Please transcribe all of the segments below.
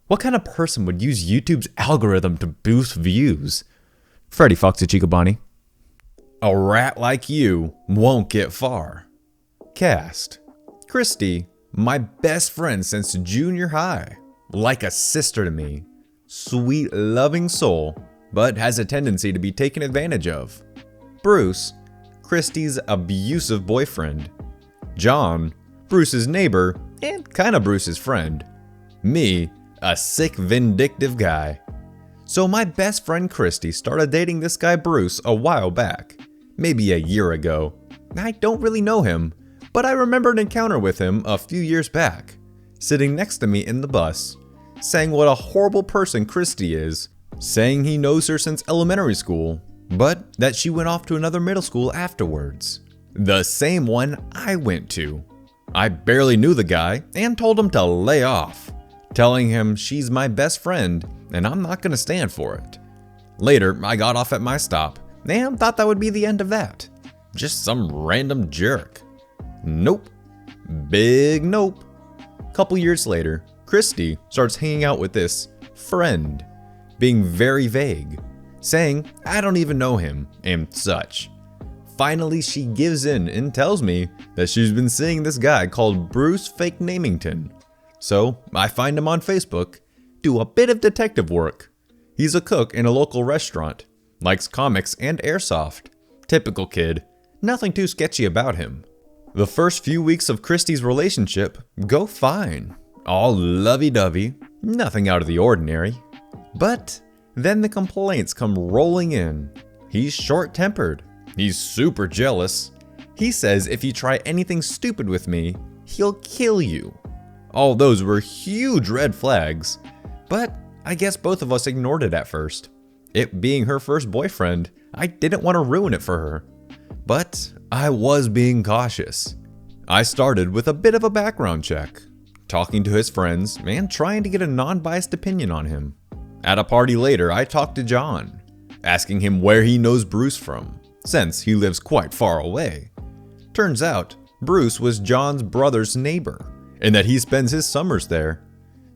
What kind of person would use YouTube's algorithm to boost views? Freddy Foxy Chicobani. A rat like you won't get far. Cast. Kristi, my best friend since junior high. Like a sister to me. Sweet, loving soul, but has a tendency to be taken advantage of. Bruce, Kristi's abusive boyfriend. John, Bruce's neighbor and kinda Bruce's friend. Me, a sick, vindictive guy. So my best friend Kristi started dating this guy Bruce a while back. Maybe a year ago. I don't really know him, but I remember an encounter with him a few years back. Sitting next to me in the bus, saying what a horrible person Kristi is, saying he knows her since elementary school, but that she went off to another middle school afterwards. The same one I went to. I barely knew the guy and told him to lay off, telling him she's my best friend and I'm not gonna stand for it. Later, I got off at my stop and thought that would be the end of that. Just some random jerk. Nope. Big nope. Couple years later, Kristi starts hanging out with this friend, being very vague, saying I don't even know him and such. Finally, she gives in and tells me that she's been seeing this guy called Bruce Fake Namington. So I find him on Facebook, do a bit of detective work. He's a cook in a local restaurant, likes comics and airsoft. Typical kid, nothing too sketchy about him. The first few weeks of Kristi's relationship go fine, all lovey-dovey, nothing out of the ordinary. But then the complaints come rolling in. He's short-tempered, he's super jealous. He says if you try anything stupid with me, he'll kill you. All those were huge red flags, but I guess both of us ignored it at first. It being her first boyfriend, I didn't want to ruin it for her. But I was being cautious. I started with a bit of a background check, talking to his friends and trying to get a non-biased opinion on him. At a party later, I talked to John, asking him where he knows Bruce from, since he lives quite far away. Turns out, Bruce was John's brother's neighbor, and that he spends his summers there.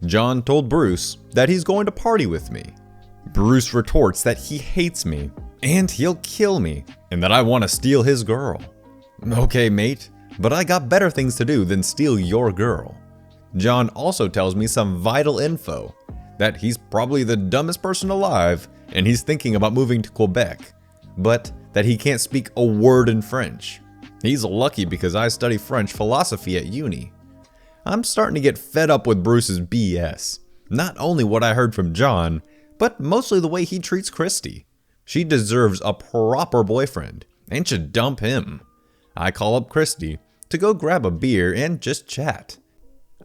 John told Bruce that he's going to party with me. Bruce retorts that he hates me, and he'll kill me, and that I want to steal his girl. Okay, mate, but I got better things to do than steal your girl. John also tells me some vital info, that he's probably the dumbest person alive, and he's thinking about moving to Quebec, but that he can't speak a word in French. He's lucky because I study French philosophy at uni. I'm starting to get fed up with Bruce's BS. Not only what I heard from John, but mostly the way he treats Kristi. She deserves a proper boyfriend and should dump him. I call up Kristi to go grab a beer and just chat.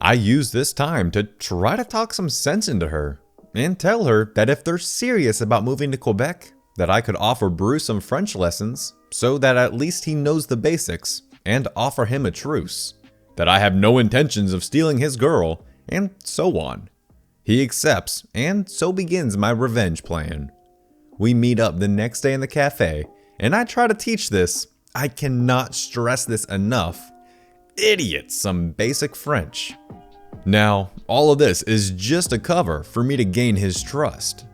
I use this time to try to talk some sense into her and tell her that if they're serious about moving to Quebec, that I could offer Bruce some French lessons so that at least he knows the basics and offer him a truce. That I have no intentions of stealing his girl, and so on. He accepts, and so begins my revenge plan. We meet up the next day in the cafe, and I try to teach this, I cannot stress this enough, idiot some basic French. Now, all of this is just a cover for me to gain his trust.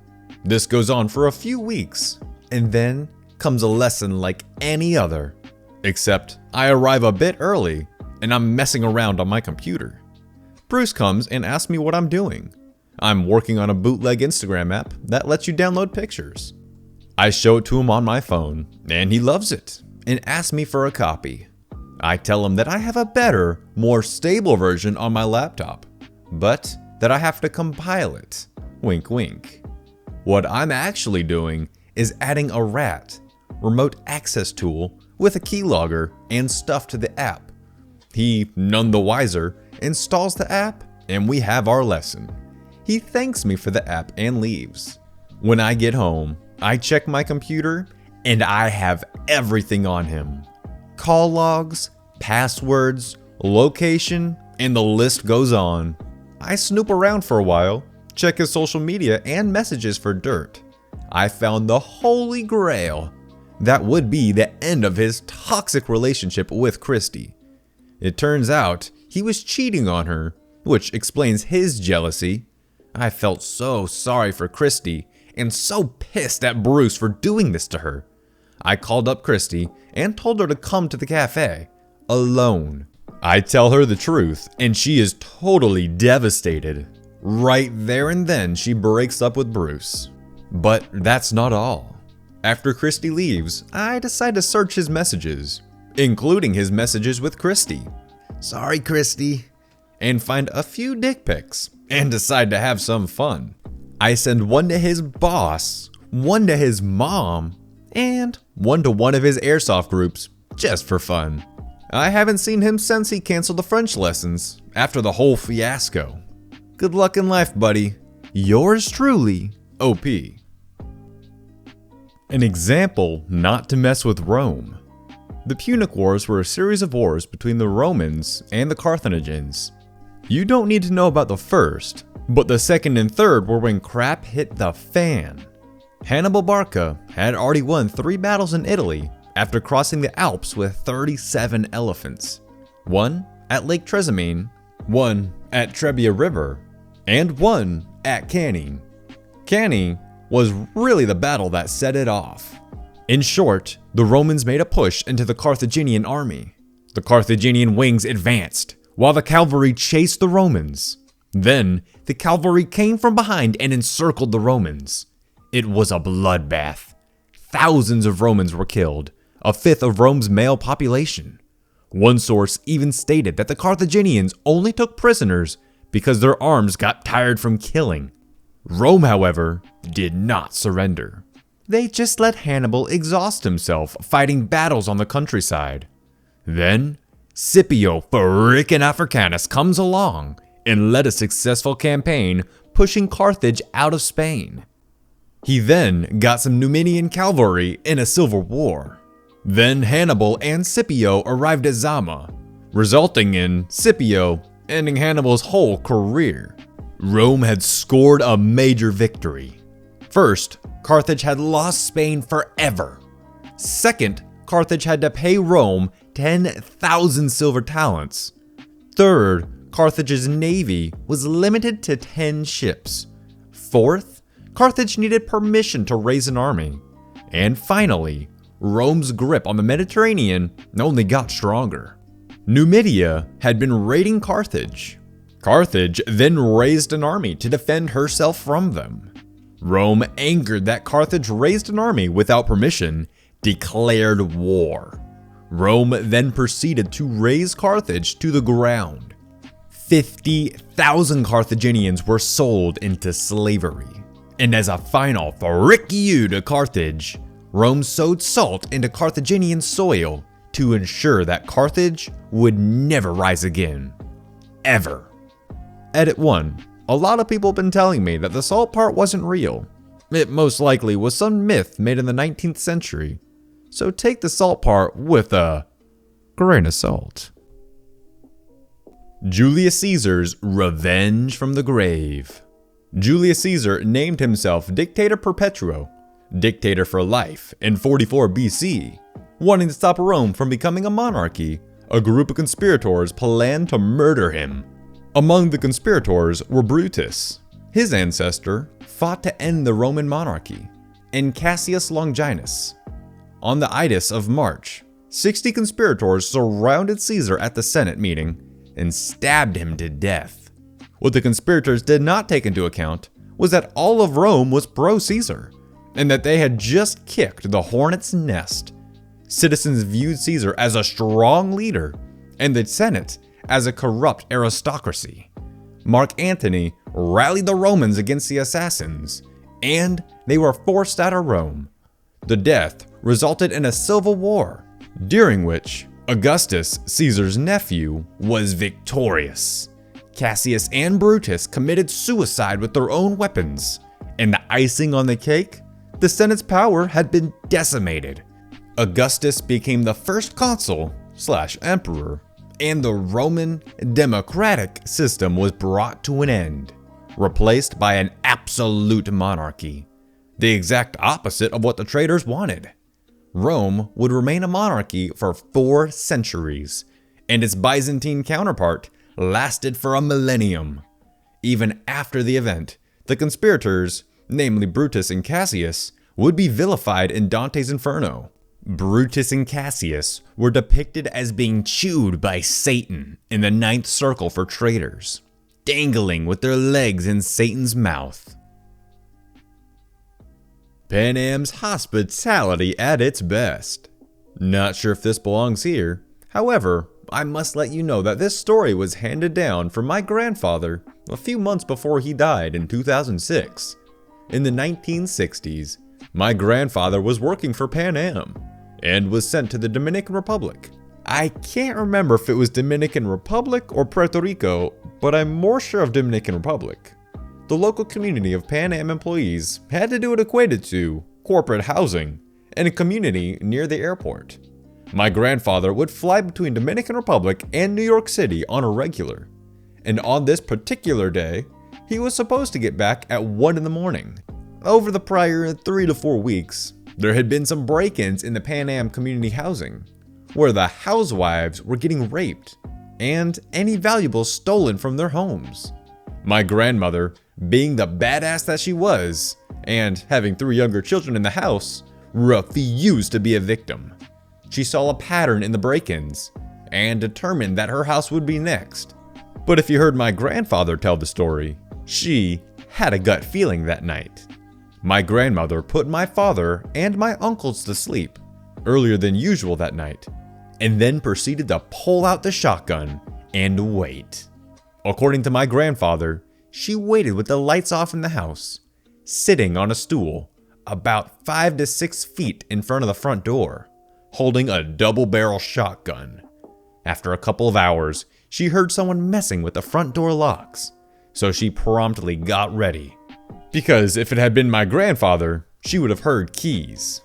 This goes on for a few weeks, and then comes a lesson like any other, except I arrive a bit early, and I'm messing around on my computer. Bruce comes and asks me what I'm doing. I'm working on a bootleg Instagram app that lets you download pictures. I show it to him on my phone, and he loves it, and asks me for a copy. I tell him that I have a better, more stable version on my laptop, but that I have to compile it. Wink wink. What I'm actually doing is adding a RAT, remote access tool, with a keylogger and stuff to the app. He, none the wiser, installs the app, and we have our lesson. He thanks me for the app and leaves. When I get home, I check my computer, and I have everything on him. Call logs, passwords, location, and the list goes on. I snoop around for a while, check his social media and messages for dirt. I found the holy grail. That would be the end of his toxic relationship with Kristi. It turns out he was cheating on her, which explains his jealousy. I felt so sorry for Kristi and so pissed at Bruce for doing this to her. I called up Kristi and told her to come to the cafe, alone. I tell her the truth, and she is totally devastated. Right there and then, she breaks up with Bruce. But that's not all. After Kristi leaves, I decide to search his messages, including his messages with Kristi. Sorry, Kristi. And find a few dick pics, and decide to have some fun. I send one to his boss, one to his mom, and one to one of his airsoft groups, just for fun. I haven't seen him since he canceled the French lessons after the whole fiasco. Good luck in life, buddy. Yours truly, OP. An example not to mess with Rome. The Punic Wars were a series of wars between the Romans and the Carthaginians. You don't need to know about the first, but the second and third were when crap hit the fan. Hannibal Barca had already won 3 battles in Italy after crossing the Alps with 37 elephants. One at Lake Trasimene, one at Trebia River, and one at Cannae. Cannae was really the battle that set it off. In short, the Romans made a push into the Carthaginian army. The Carthaginian wings advanced, while the cavalry chased the Romans. Then, the cavalry came from behind and encircled the Romans. It was a bloodbath. Thousands of Romans were killed, a fifth of Rome's male population. One source even stated that the Carthaginians only took prisoners because their arms got tired from killing. Rome, however, did not surrender. They just let Hannibal exhaust himself fighting battles on the countryside. Then, Scipio frickin' Africanus comes along and led a successful campaign pushing Carthage out of Spain. He then got some Numidian cavalry in a civil war. Then Hannibal and Scipio arrived at Zama, resulting in Scipio ending Hannibal's whole career. Rome had scored a major victory. First, Carthage had lost Spain forever. Second, Carthage had to pay Rome 10,000 silver talents. Third, Carthage's navy was limited to 10 ships. Fourth, Carthage needed permission to raise an army. And finally, Rome's grip on the Mediterranean only got stronger. Numidia had been raiding Carthage. Carthage then raised an army to defend herself from them. Rome, angered that Carthage raised an army without permission, declared war. Rome then proceeded to raze Carthage to the ground. 50,000 Carthaginians were sold into slavery. And as a final frick you to Carthage, Rome sowed salt into Carthaginian soil to ensure that Carthage would never rise again. Ever. Edit 1. A lot of people have been telling me that the salt part wasn't real. It most likely was some myth made in the 19th century. So take the salt part with a grain of salt. Julius Caesar's revenge from the grave. Julius Caesar named himself Dictator Perpetuo, dictator for life, in 44 BC. Wanting to stop Rome from becoming a monarchy, a group of conspirators planned to murder him. Among the conspirators were Brutus. His ancestor fought to end the Roman monarchy, and Cassius Longinus. On the Ides of March, 60 conspirators surrounded Caesar at the Senate meeting and stabbed him to death. What the conspirators did not take into account was that all of Rome was pro-Caesar, and that they had just kicked the hornet's nest. Citizens viewed Caesar as a strong leader, and the Senate as a corrupt aristocracy. Mark Antony rallied the Romans against the assassins, and they were forced out of Rome. The death resulted in a civil war, during which Augustus, Caesar's nephew, was victorious. Cassius and Brutus committed suicide with their own weapons, and the icing on the cake, the Senate's power had been decimated. Augustus became the first consul/emperor, and the Roman democratic system was brought to an end, replaced by an absolute monarchy, the exact opposite of what the traitors wanted. Rome would remain a monarchy for 4 centuries, and its Byzantine counterpart lasted for a millennium. Even after the event, The conspirators, namely Brutus and Cassius, would be vilified in Dante's Inferno. Brutus and Cassius were depicted as being chewed by Satan in the ninth circle for traitors, dangling with their legs in Satan's mouth. PanAm's hospitality at its best. Not sure if this belongs here. However, I must let you know that this story was handed down from my grandfather a few months before he died in 2006. In the 1960s, my grandfather was working for PanAm and was sent to the Dominican Republic. I can't remember if it was Dominican Republic or Puerto Rico, but I'm more sure of Dominican Republic. The local community of PanAm employees had to do what equated to corporate housing in a community near the airport. My grandfather would fly between Dominican Republic and New York City on a regular, and on this particular day, he was supposed to get back at 1 in the morning. Over the prior 3 to 4 weeks, there had been some break-ins in the PanAm community housing, where the housewives were getting raped and any valuables stolen from their homes. My grandmother, being the badass that she was, and having 3 younger children in the house, refused to be a victim. She saw a pattern in the break-ins and determined that her house would be next. But if you heard my grandfather tell the story, she had a gut feeling that night. My grandmother put my father and my uncles to sleep earlier than usual that night, and then proceeded to pull out the shotgun and wait. According to my grandfather, she waited with the lights off in the house, sitting on a stool about 5 to 6 feet in front of the front door, holding a double-barrel shotgun. After a couple of hours, she heard someone messing with the front door locks, so she promptly got ready. Because if it had been my grandfather, she would have heard keys.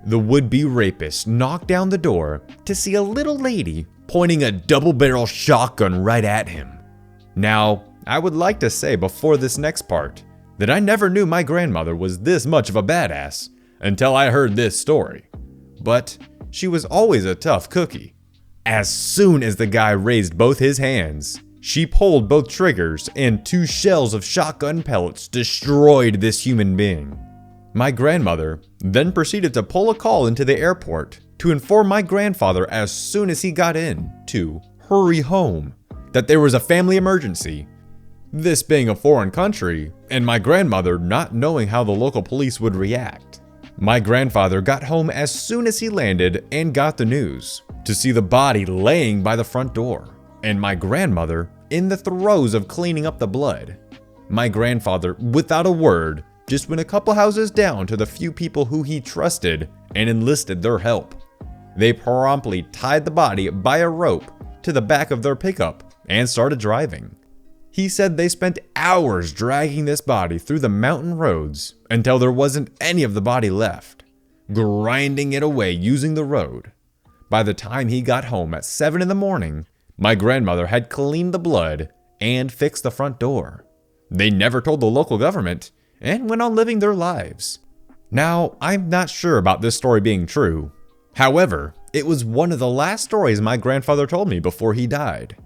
The would-be rapist knocked down the door to see a little lady pointing a double-barrel shotgun right at him. Now, I would like to say before this next part that I never knew my grandmother was this much of a badass until I heard this story. But she was always a tough cookie. As soon as the guy raised both his hands, she pulled both triggers and 2 shells of shotgun pellets destroyed this human being. My grandmother then proceeded to pull a call into the airport to inform my grandfather as soon as he got in to hurry home, that there was a family emergency. This being a foreign country, and my grandmother not knowing how the local police would react. My grandfather got home as soon as he landed and got the news to see the body laying by the front door, and my grandmother in the throes of cleaning up the blood. My grandfather, without a word, just went a couple houses down to the few people who he trusted and enlisted their help. They promptly tied the body by a rope to the back of their pickup and started driving. He said they spent hours dragging this body through the mountain roads until there wasn't any of the body left, grinding it away using the road. By the time he got home at 7 in the morning, my grandmother had cleaned the blood and fixed the front door. They never told the local government and went on living their lives. Now, I'm not sure about this story being true. However, it was one of the last stories my grandfather told me before he died.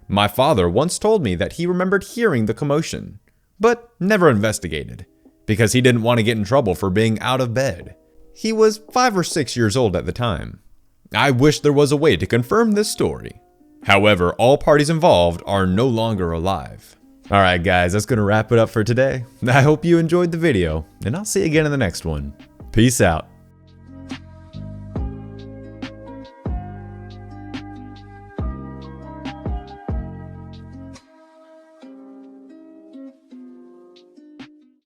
My father once told me that he remembered hearing the commotion, but never investigated, because he didn't want to get in trouble for being out of bed. He was 5 or 6 years old at the time. I wish there was a way to confirm this story. However, all parties involved are no longer alive. Alright guys, that's going to wrap it up for today. I hope you enjoyed the video, and I'll see you again in the next one. Peace out.